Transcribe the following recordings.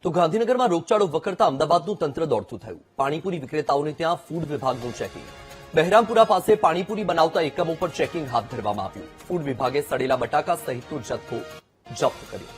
તો ગાંધીનગરમાં રોગચાળો વકરતા અમદાવાદનું તંત્ર દોડતું થયું। પાણીપુરી વિક્રેતાઓને ત્યાં ફૂડ વિભાગનું ચેકિંગ। બહેરામપુરા પાસે પાણીપુરી બનાવતા એકમો પર ચેકિંગ હાથ ધરવામાં આવ્યું। ફૂડ વિભાગે સડેલા બટાકા સહિતનો જથ્થો જપ્ત કર્યો।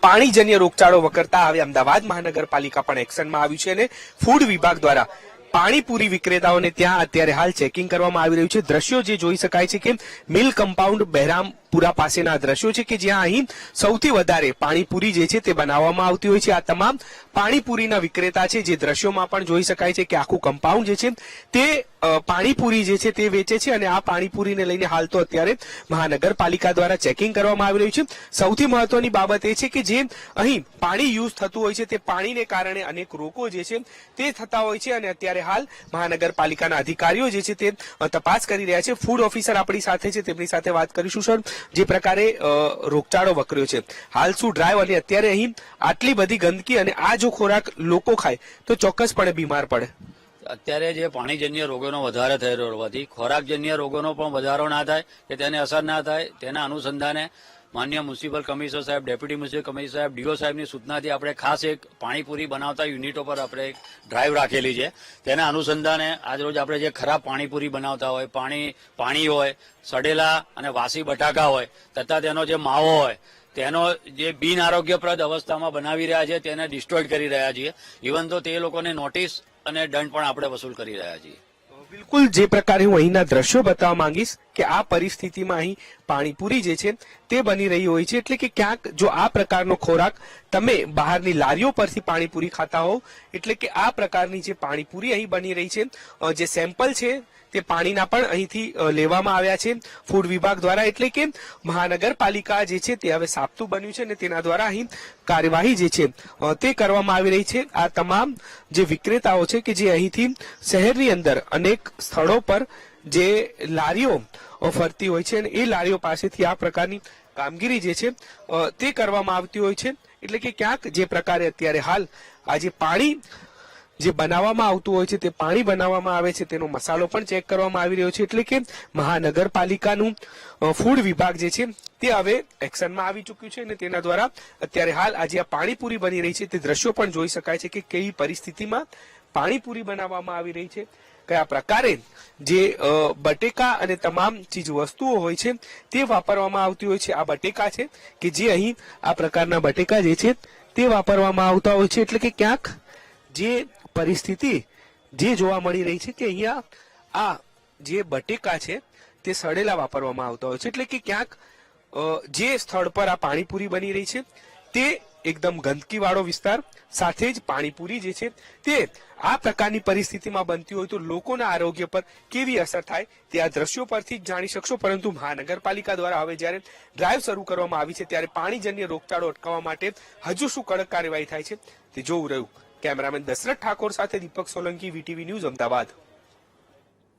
પાણીજન્ય રોગચાળો વકરતા હવે અમદાવાદ મહાનગરપાલિકા પણ એક્શનમાં આવ્યું છે અને ફૂડ વિભાગ દ્વારા પાણીપુરી વિક્રેતાઓને ત્યાં અત્યારે હાલ ચેકિંગ કરવામાં આવી રહ્યું છે। દ્રશ્યો જે જોઈ શકાય છે કે મિલ કમ્પાઉન્ડ બહેરામપુરા પાસેના દ્રશ્યો છે કે જ્યાં અહીં સૌથી વધારે પાણીપુરી જે છે તે બનાવવામાં આવતી હોય છે। આ તમામ પાણીપુરીના વિક્રેતા છે જે દ્રશ્યોમાં પણ જોઈ શકાય છે કે આખું કમ્પાઉન્ડ જે છે તે પાણીપુરી જે છે તે વેચે છે અને આ પાણીપુરીને લઈને હાલ તો અત્યારે મહાનગરપાલિકા દ્વારા ચેકિંગ કરવામાં આવી રહ્યું છે। સૌથી મહત્વની બાબત એ છે કે જે અહીં પાણી યુઝ થતું હોય છે તે પાણીને કારણે અનેક રોગો જે છે તે થતા હોય છે અને અત્યારે હાલ મહાનગરપાલિકાના અધિકારીઓ જે છે તે તપાસ કરી રહ્યા છે। ફૂડ ઓફિસર આપણી સાથે છે, તેમની સાથે વાત કરીશું। સર, જે પ્રકારે રોગચાળો વકર્યો છે હાલ શું ડ્રાઈવ અને અત્યારે અહીં આટલી બધી ગંદકી અને આ જો ખોરાક લોકો ખાય તો ચોક્કસપણે બીમાર પડે। અત્યારે જે પાણીજન્ય રોગોનો વધારે થઈ રહ્યો હોવાથી ખોરાકજન્ય રોગોનો પણ વધારો ના થાય કે તેને અસર ના થાય તેના અનુસંધાને માન્ય મ્યુનિસિપલ કમિશનર સાહેબ, ડેપ્યુટી મ્યુનિસિપલ કમિશનર સાહેબ, ડીઓ સાહેબની સૂચનાથી આપણે ખાસ એક પાણીપુરી બનાવતા યુનિટો પર આપણે એક ડ્રાઈવ રાખેલી છે। તેના અનુસંધાને આજરોજ આપણે જે ખરાબ પાણીપુરી બનાવતા હોય, પાણી હોય, સડેલા અને વાસી બટાકા હોય તથા તેનો જે માવો હોય તેનો જે બિન આરોગ્યપ્રદ અવસ્થામાં બનાવી રહ્યા છે તેને ડિસ્ટ્રોય કરી રહ્યા છીએ। ઇવન તો તે લોકોને નોટિસ અને દંડ પણ આપણે વસૂલ કરી રહ્યા છીએ। બિલકુલ, જે પ્રકારે હું અહીંના દ્રશ્યો બતાવવા માંગીશ કે આ પરિસ્થિતિમાં અહીં પાણીપુરી જે છે તે બની રહી હોય છે, એટલે કે ક્યાંક જો આ પ્રકારનો ખોરાક તમે બહારની લારીઓ પરથી પાણીપુરી ખાતા હોવ એટલે કે આ પ્રકારની જે પાણીપુરી અહીં બની રહી છે, જે સેમ્પલ છે તે પાણીના પણ અહીંથી લેવામાં આવ્યા છે ફૂડ વિભાગ દ્વારા, એટલે કે મહાનગરપાલિકા જે છે તે હવે સાબતું બન્યું છે અને તેના દ્વારા અહીં કાર્યવાહી જે છે તે કરવામાં આવી રહી છે। આ તમામ જે વિક્રેતાઓ છે કે જે અહીંથી શહેરની અંદર અનેક સ્થળો પર જે લારીઓ ફરતી હોય છે અને એ લારીઓ પાસેથી આ પ્રકારની કામગીરી જે છે તે કરવામાં આવતી હોય છે, એટલે કે ક્યાંક જે પ્રકારે અત્યારે હાલ આજે પાણી જે બનાવવામાં આવતું હોય છે તે પાણી બનાવવામાં આવે છે તેનો મસાલો પણ ચેક કરવામાં આવી રહ્યો છે, એટલે કે મહાનગરપાલિકાનું ફૂડ વિભાગ જે છે તે હવે એક્શનમાં આવી ચૂક્યું છે અને તેના દ્વારા અત્યારે હાલ આજે આ પાણીપુરી બની રહી છે તે દ્રશ્યો પણ જોઈ શકાય છે કે કેવી પરિસ્થિતિમાં પાણીપુરી બનાવવામાં આવી રહી છે, કયા પ્રકારે જે બટેકા અને તમામ ચીજ વસ્તુઓ હોય છે તે વાપરવામાં આવતી હોય છે। આ બટેકા છે કે જે અહીં આ પ્રકારના બટેકા જે છે તે વાપરવામાં આવતા હોય છે, એટલે કે ક્યાંક જે પરિસ્થિતિ જે જોવા મળી રહી છે કે અહીંયા આ જે બટેકા છે તે સડેલા વાપરવામાં આવતા હોય છે, એટલે કે ક્યાંક જે સ્થળ પર આ પાણીપુરી બની રહી છે તે એકદમ ગંદકી વાળો વિસ્તાર, સાથે જ પાણીપુરી જે છે તે આ પ્રકારની પરિસ્થિતિમાં બનતી હોય તો લોકોના આરોગ્ય પર કેવી અસર થાય તે આ દ્રશ્યો પરથી જ જાણી શકશો। પરંતુ મહાનગરપાલિકા દ્વારા હવે જ્યારે ડ્રાઈવ શરૂ કરવામાં આવી છે ત્યારે પાણીજન્ય રોગચાળો અટકાવવા માટે હજુ શું કડક કાર્યવાહી થાય છે તે જોવું રહ્યું। કેમેરામેન દશરથ ઠાકોર સાથે દીપક સોલંકી, વીટીવી ન્યૂઝ, અમદાવાદ।